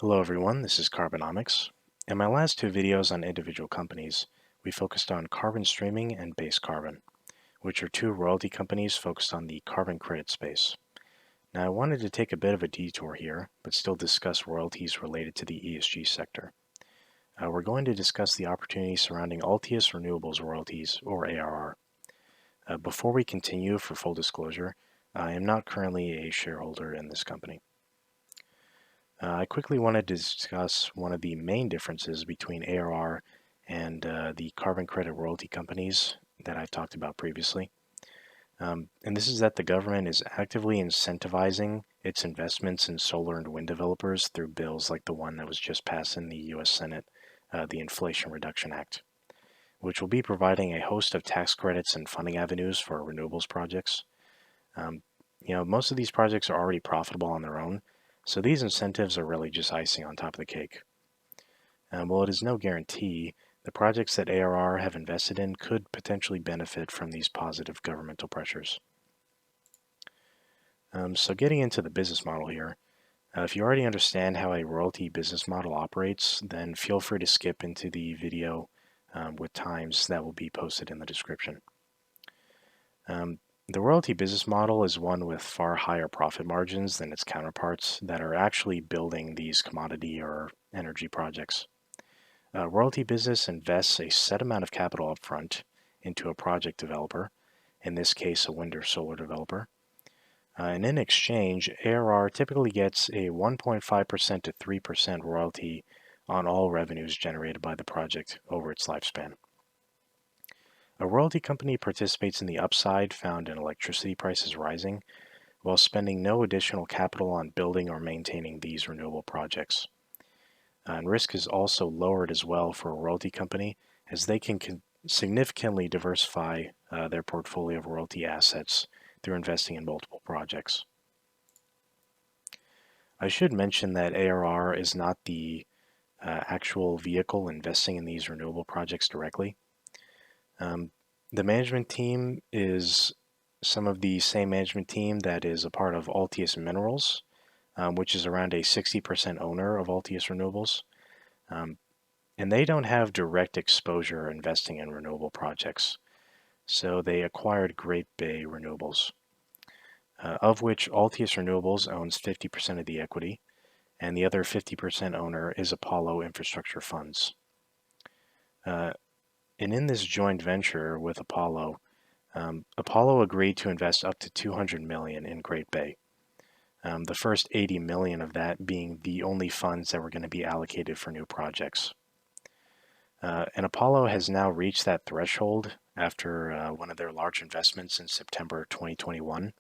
Hello everyone, this is Carbonomics. In my last two videos on individual companies, we focused on carbon streaming and base carbon, which are two royalty companies focused on the carbon credit space. Now I wanted to take a bit of a detour here, but still discuss royalties related to the ESG sector. We're going to discuss the opportunities surrounding Altius Renewables Royalties, or ARR. Before we continue, for full disclosure, I am not currently a shareholder in this company. I quickly wanted to discuss one of the main differences between ARR and the carbon credit royalty companies that I've talked about previously. And this is that the government is actively incentivizing its investments in solar and wind developers through bills like the one that was just passed in the US Senate, the Inflation Reduction Act, which will be providing a host of tax credits and funding avenues for renewables projects. Um, Most of these projects are already profitable on their own, so these incentives are really just icing on top of the cake. While it is no guarantee, the projects that ARR have invested in could potentially benefit from these positive governmental pressures. So getting into the business model here, if you already understand how a royalty business model operates, then feel free to skip into the video with times that will be posted in the description. The royalty business model is one with far higher profit margins than its counterparts that are actually building these commodity or energy projects. Royalty business invests a set amount of capital upfront into a project developer, in this case a wind or solar developer. And in exchange, ARR typically gets a 1.5% to 3% royalty on all revenues generated by the project over its lifespan. A royalty company participates in the upside found in electricity prices rising, while spending no additional capital on building or maintaining these renewable projects. And risk is also lowered as well for a royalty company, as they can significantly diversify their portfolio of royalty assets through investing in multiple projects. I should mention that ARR is not the actual vehicle investing in these renewable projects directly. The management team is some of the same management team that is a part of Altius Minerals, which is around a 60% owner of Altius Renewables. And they don't have direct exposure investing in renewable projects. So they acquired Great Bay Renewables, of which Altius Renewables owns 50% of the equity, and the other 50% owner is Apollo Infrastructure Funds. And in this joint venture with Apollo, Apollo agreed to invest up to $200 million in Great Bay. The first $80 million of that being the only funds that were going to be allocated for new projects. And Apollo has now reached that threshold after one of their large investments in September 2021.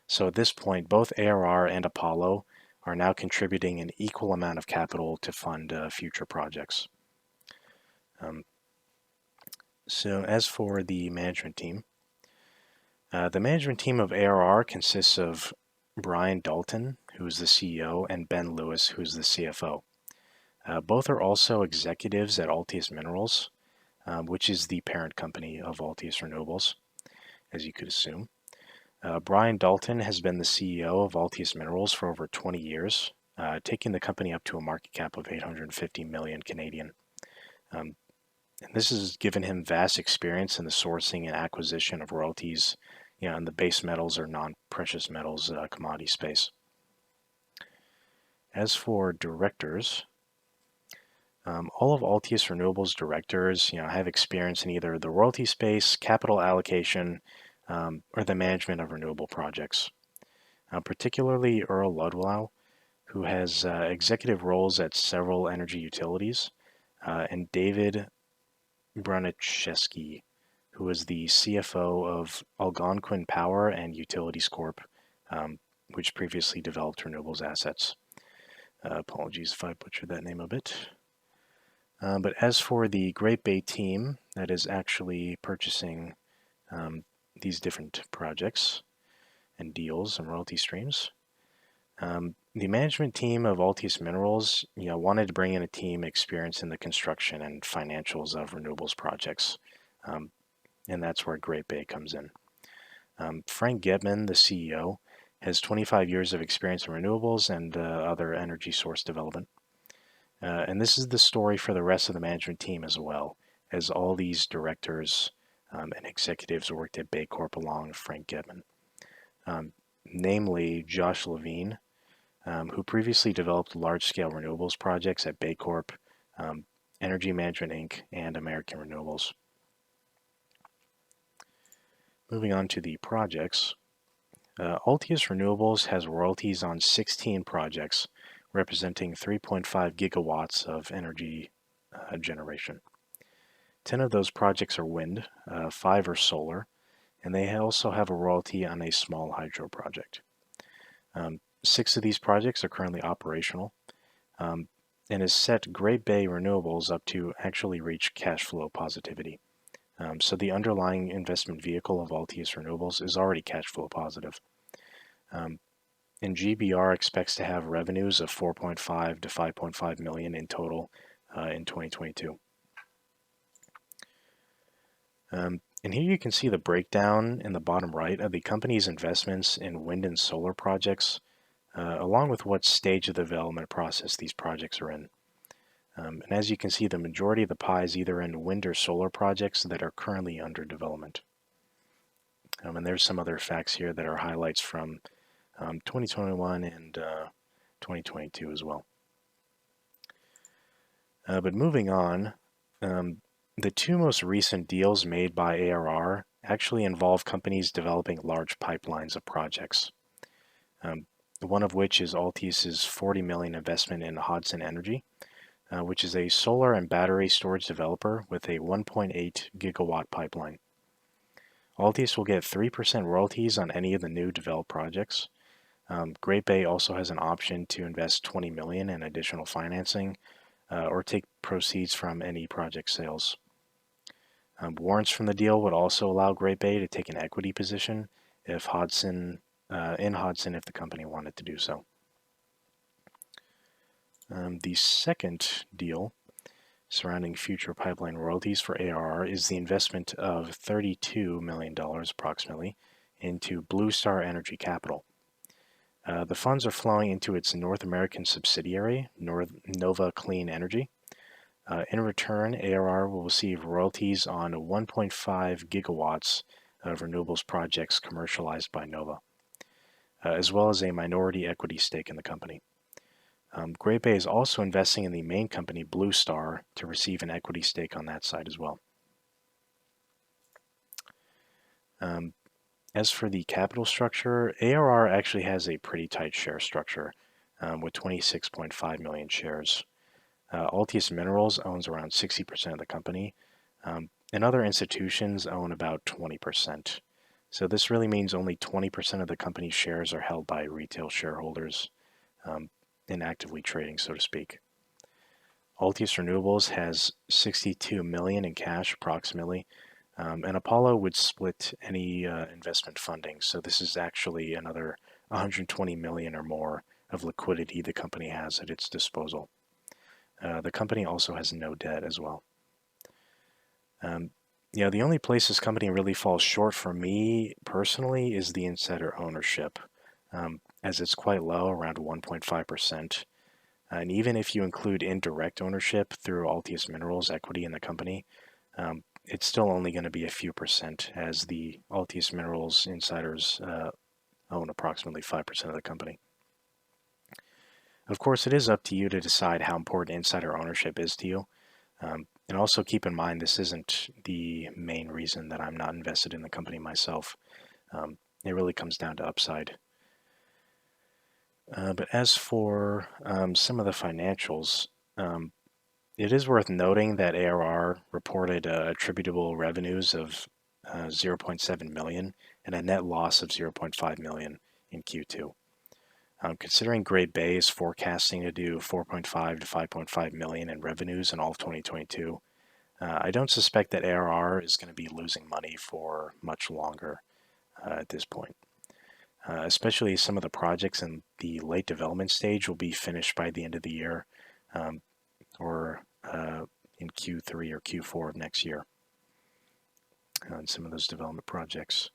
So at this point, both ARR and Apollo are now contributing an equal amount of capital to fund future projects. So as for the management team of ARR consists of Brian Dalton, who is the CEO, and Ben Lewis, who is the CFO. Both are also executives at Altius Minerals, which is the parent company of Altius Renewables, as you could assume. Brian Dalton has been the CEO of Altius Minerals for over 20 years, taking the company up to a market cap of 850 million Canadian. And this has given him vast experience in the sourcing and acquisition of royalties, in the base metals or non-precious metals commodity space. As for directors, all of Altius Renewables directors, have experience in either the royalty space, capital allocation, or the management of renewable projects. Particularly Earl Ludlow, who has executive roles at several energy utilities, and David Brunicheski, who is the CFO of Algonquin Power and Utilities Corp., which previously developed renewables assets. Apologies if I butchered that name a bit. But as for the Great Bay team that is actually purchasing these different projects and deals and royalty streams, the management team of Altius Minerals, wanted to bring in a team experienced in the construction and financials of renewables projects, and that's where Great Bay comes in. Frank Getman, the CEO, has 25 years of experience in renewables and other energy source development. And this is the story for the rest of the management team as well, as all these directors and executives worked at Baycorp along with Frank Gedman. Namely, Josh Levine, who previously developed large-scale renewables projects at Baycorp, um, Energy Management Inc., and American Renewables. Moving on to the projects, Altius Renewables has royalties on 16 projects, representing 3.5 gigawatts of energy generation. 10 of those projects are wind, 5 are solar, and they also have a royalty on a small hydro project. 6 of these projects are currently operational, and has set Great Bay Renewables up to actually reach cash flow positivity. So the underlying investment vehicle of Altius Renewables is already cash flow positive. And GBR expects to have revenues of 4.5 to 5.5 million in total in 2022. And here you can see the breakdown in the bottom right of the company's investments in wind and solar projects, along with what stage of the development process these projects are in. And as you can see, the majority of the pie is either in wind or solar projects that are currently under development. And there's some other facts here that are highlights from 2021 and 2022 as well. But moving on, the 2 most recent deals made by ARR actually involve companies developing large pipelines of projects. One of which is Altius's 40 million investment in Hodson Energy, which is a solar and battery storage developer with a 1.8 gigawatt pipeline. Altius will get 3% royalties on any of the new developed projects. Great Bay also has an option to invest 20 million in additional financing or take proceeds from any project sales. Warrants from the deal would also allow Great Bay to take an equity position if Hodson if the company wanted to do so. The second deal surrounding future pipeline royalties for ARR is the investment of $32 million approximately into Blue Star Energy Capital. The funds are flowing into its North American subsidiary, Nova Clean Energy. In return, ARR will receive royalties on 1.5 gigawatts of renewables projects commercialized by Nova, as well as a minority equity stake in the company. Great Bay is also investing in the main company, Blue Star, to receive an equity stake on that side as well. As for the capital structure, ARR actually has a pretty tight share structure with 26.5 million shares. Altius Minerals owns around 60% of the company, and other institutions own about 20%. So this really means only 20% of the company's shares are held by retail shareholders and actively trading, so to speak. Altius Renewables has 62 million in cash approximately, and Apollo would split any investment funding. So this is actually another 120 million or more of liquidity the company has at its disposal. The company also has no debt as well. The only place this company really falls short for me personally is the insider ownership, as it's quite low, around 1.5%. And even if you include indirect ownership through Altius Minerals equity in the company, it's still only going to be a few percent, as the Altius Minerals insiders own approximately 5% of the company. Of course, it is up to you to decide how important insider ownership is to you. And also keep in mind, this isn't the main reason that I'm not invested in the company myself. It really comes down to upside. But as for some of the financials, it is worth noting that ARR reported attributable revenues of 0.7 million and a net loss of 0.5 million in Q2. Considering Great Bay is forecasting to do 4.5 to 5.5 million in revenues in all of 2022, I don't suspect that ARR is going to be losing money for much longer at this point. Especially some of the projects in the late development stage will be finished by the end of the year or in Q3 or Q4 of next year on some of those development projects.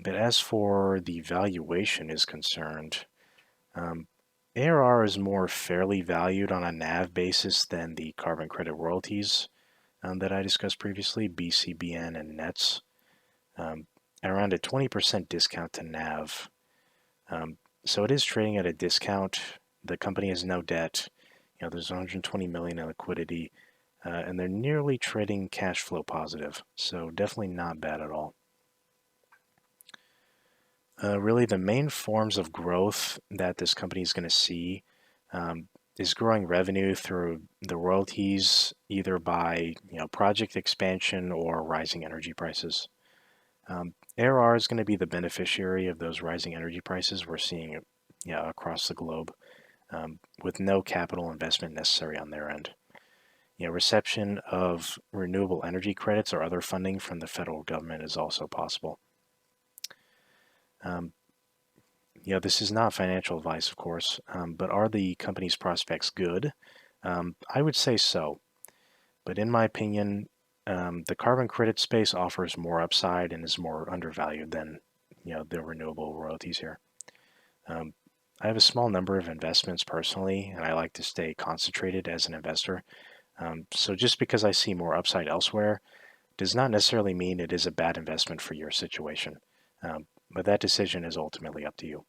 But as for the valuation is concerned, ARR is more fairly valued on a NAV basis than the carbon credit royalties that I discussed previously, BCBN and NETS, um, around a 20% discount to NAV. So it is trading at a discount. The company has no debt. There's 120 million in liquidity, and they're nearly trading cash flow positive. So definitely not bad at all. Really, the main forms of growth that this company is going to see um, is growing revenue through the royalties, either by project expansion or rising energy prices. ARR is going to be the beneficiary of those rising energy prices we're seeing across the globe, with no capital investment necessary on their end. Reception of renewable energy credits or other funding from the federal government is also possible. Um, this is not financial advice, of course, but are the company's prospects good? I would say so, but in my opinion, the carbon credit space offers more upside and is more undervalued than the renewable royalties here. Um, I have a small number of investments personally, and I like to stay concentrated as an investor. So just because I see more upside elsewhere does not necessarily mean it is a bad investment for your situation. But that decision is ultimately up to you.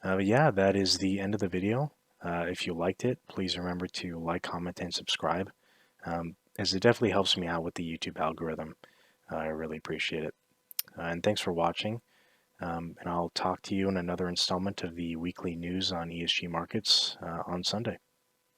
But yeah, that is the end of the video. If you liked it, please remember to like, comment, and subscribe, as it definitely helps me out with the YouTube algorithm. I really appreciate it. And thanks for watching. And I'll talk to you in another installment of the weekly news on ESG markets on Sunday.